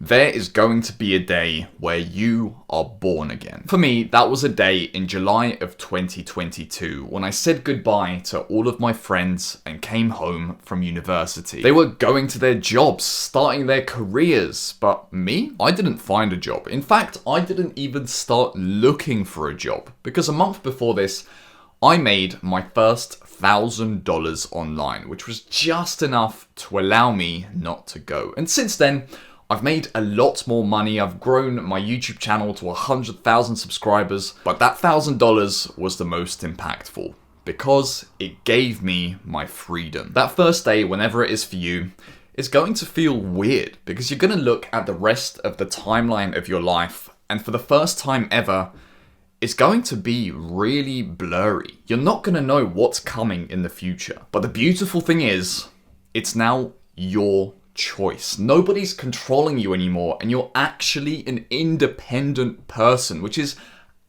there is going to be a day where you are born again. For me, that was a day in July of 2022 when I said goodbye to all of my friends and came home from university. They were going to their jobs, starting their careers, but me? I didn't find a job. In fact, I didn't even start looking for a job because a month before this, I made my first $1,000 online, which was just enough to allow me not to go. And since then, I've made a lot more money. I've grown my YouTube channel to 100,000 subscribers, but that $1,000 was the most impactful because it gave me my freedom. That first day, whenever it is for you, is going to feel weird because you're going to look at the rest of the timeline of your life, and for the first time ever, it's going to be really blurry. You're not going to know what's coming in the future. But the beautiful thing is, it's now your choice. Nobody's controlling you anymore, and you're actually an independent person, which is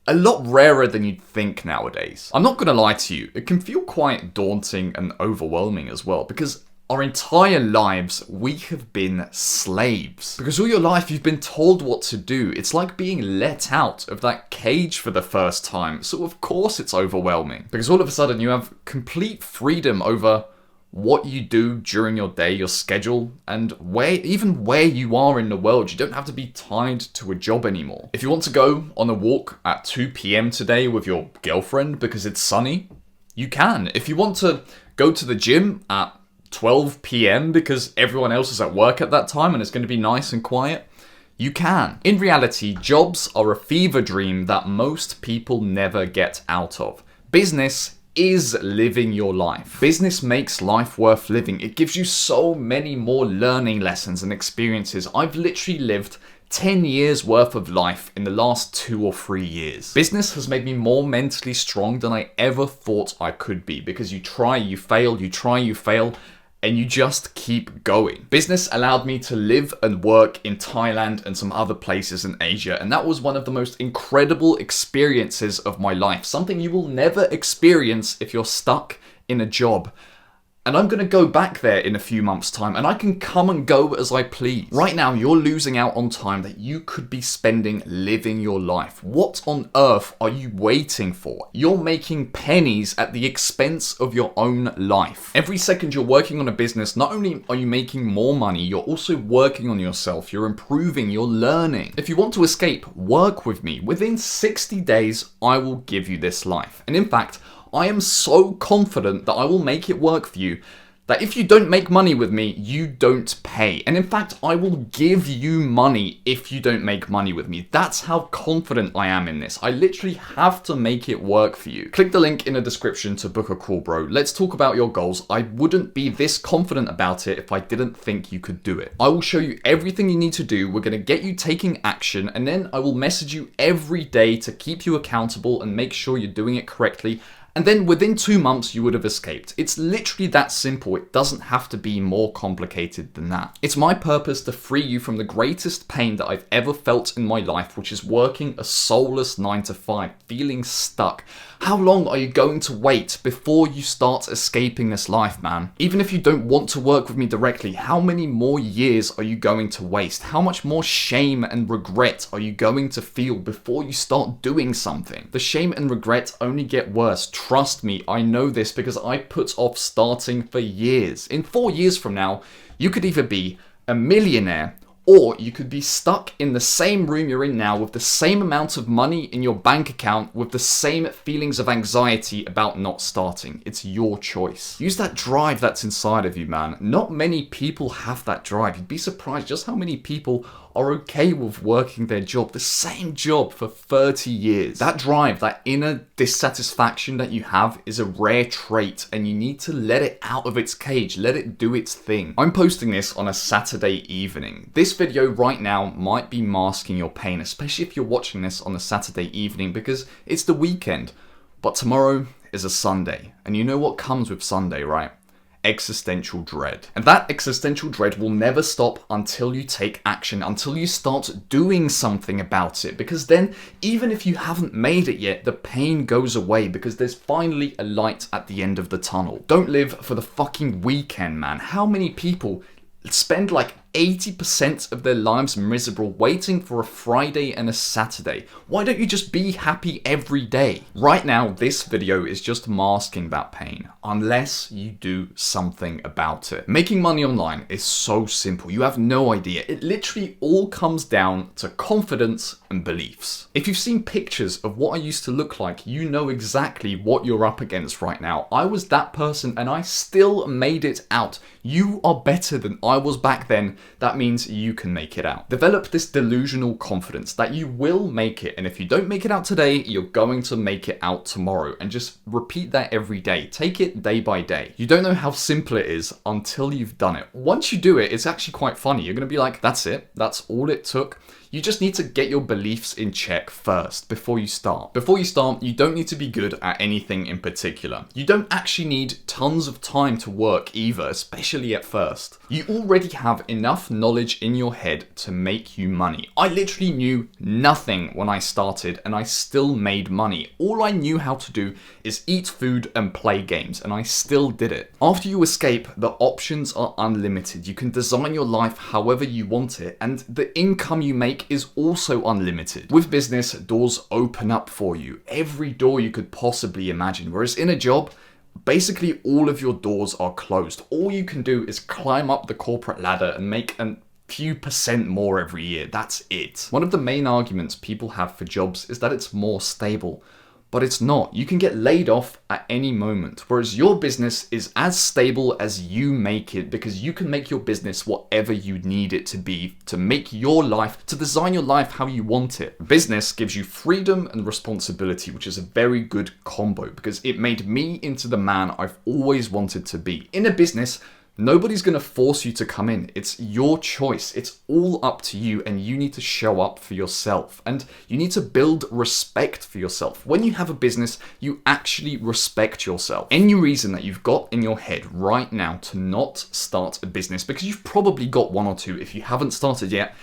a lot rarer than you'd think nowadays. I'm not going to lie to you, it can feel quite daunting and overwhelming as well, because our entire lives, we have been slaves. Because all your life, you've been told what to do. It's like being let out of that cage for the first time. So of course it's overwhelming. Because all of a sudden you have complete freedom over what you do during your day, your schedule, and even where you are in the world. You don't have to be tied to a job anymore. If you want to go on a walk at 2 p.m. today with your girlfriend because it's sunny, you can. If you want to go to the gym at 12 p.m. because everyone else is at work at that time and it's going to be nice and quiet, you can. In reality, jobs are a fever dream that most people never get out of. Business is living your life. Business makes life worth living. It gives you so many more learning lessons and experiences. I've literally lived 10 years worth of life in the last 2 or 3 years. Business has made me more mentally strong than I ever thought I could be, because you try, you fail, you try, you fail, and you just keep going. Business allowed me to live and work in Thailand and some other places in Asia, and that was one of the most incredible experiences of my life. Something you will never experience if you're stuck in a job. And I'm going to go back there in a few months' time, and I can come and go as I please. Right now, you're losing out on time that you could be spending living your life. What on earth are you waiting for? You're making pennies at the expense of your own life. Every second you're working on a business, not only are you making more money, you're also working on yourself. You're improving, you're learning. If you want to escape, work with me. Within 60 days, I will give you this life. And in fact, I am so confident that I will make it work for you, that if you don't make money with me, you don't pay. And in fact, I will give you money if you don't make money with me. That's how confident I am in this. I literally have to make it work for you. Click the link in the description to book a call, bro. Let's talk about your goals. I wouldn't be this confident about it if I didn't think you could do it. I will show you everything you need to do. We're going to get you taking action, and then I will message you every day to keep you accountable and make sure you're doing it correctly. And then within 2 months, you would have escaped. It's literally that simple. It doesn't have to be more complicated than that. It's my purpose to free you from the greatest pain that I've ever felt in my life, which is working a soulless 9 to 5, feeling stuck. How long are you going to wait before you start escaping this life, man? Even if you don't want to work with me directly, how many more years are you going to waste? How much more shame and regret are you going to feel before you start doing something? The shame and regret only get worse. Trust me, I know this because I put off starting for years. In 4 years from now, you could either be a millionaire, or you could be stuck in the same room you're in now with the same amount of money in your bank account with the same feelings of anxiety about not starting. It's your choice. Use that drive that's inside of you, man. Not many people have that drive. You'd be surprised just how many people are okay with working their job, the same job for 30 years. That drive, that inner dissatisfaction that you have is a rare trait, and you need to let it out of its cage, let it do its thing. I'm posting this on a Saturday evening. This video right now might be masking your pain, especially if you're watching this on a Saturday evening because it's the weekend. But tomorrow is a Sunday, and you know what comes with Sunday, right? Existential dread. And that existential dread will never stop until you take action, until you start doing something about it. Because then, even if you haven't made it yet, the pain goes away because there's finally a light at the end of the tunnel. Don't live for the fucking weekend, man. How many people spend like 80% of their lives miserable, waiting for a Friday and a Saturday. Why don't you just be happy every day? Right now, this video is just masking that pain, unless you do something about it. Making money online is so simple. You have no idea. It literally all comes down to confidence and beliefs. If you've seen pictures of what I used to look like, you know exactly what you're up against right now. I was that person and I still made it out. You are better than I was back then. That means you can make it out. Develop this delusional confidence that you will make it, and if you don't make it out today, you're going to make it out tomorrow, and just repeat that every day. Take it day by day. You don't know how simple it is until you've done it. Once you do it, it's actually quite funny. You're going to be like, that's it. That's all it took. You just need to get your beliefs in check first before you start. Before you start, you don't need to be good at anything in particular. You don't actually need tons of time to work either, especially at first. You already have enough knowledge in your head to make you money. I literally knew nothing when I started and I still made money. All I knew how to do is eat food and play games, and I still did it. After you escape, the options are unlimited. You can design your life however you want it, and the income you make is also unlimited. With business, doors open up for you. Every door you could possibly imagine. Whereas in a job, basically all of your doors are closed. All you can do is climb up the corporate ladder and make a few percent more every year. That's it. One of the main arguments people have for jobs is that it's more stable. But it's not. You can get laid off at any moment, whereas your business is as stable as you make it, because you can make your business whatever you need it to be, to make your life, to design your life how you want it. Business gives you freedom and responsibility, which is a very good combo, because it made me into the man I've always wanted to be. In a business, nobody's going to force you to come in. It's your choice. It's all up to you, and you need to show up for yourself, and you need to build respect for yourself. When you have a business, you actually respect yourself. Any reason that you've got in your head right now to not start a business, because you've probably got one or two if you haven't started yet,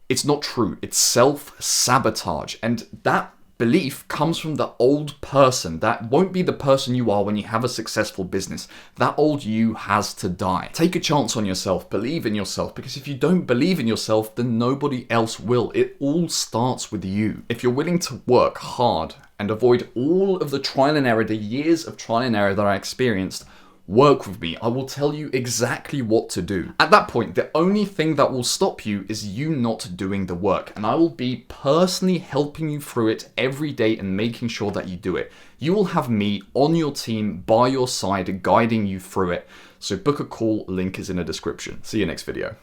it's not true. It's self-sabotage, and that belief comes from the old person. That won't be the person you are when you have a successful business. That old you has to die. Take a chance on yourself. Believe in yourself, because if you don't believe in yourself, then nobody else will. It all starts with you. If you're willing to work hard and avoid all of the trial and error, the years of trial and error that I experienced, work with me. I will tell you exactly what to do. At that point, the only thing that will stop you is you not doing the work, and I will be personally helping you through it every day and making sure that you do it. You will have me on your team, by your side, guiding you through it. So book a call, link is in the description. See you next video.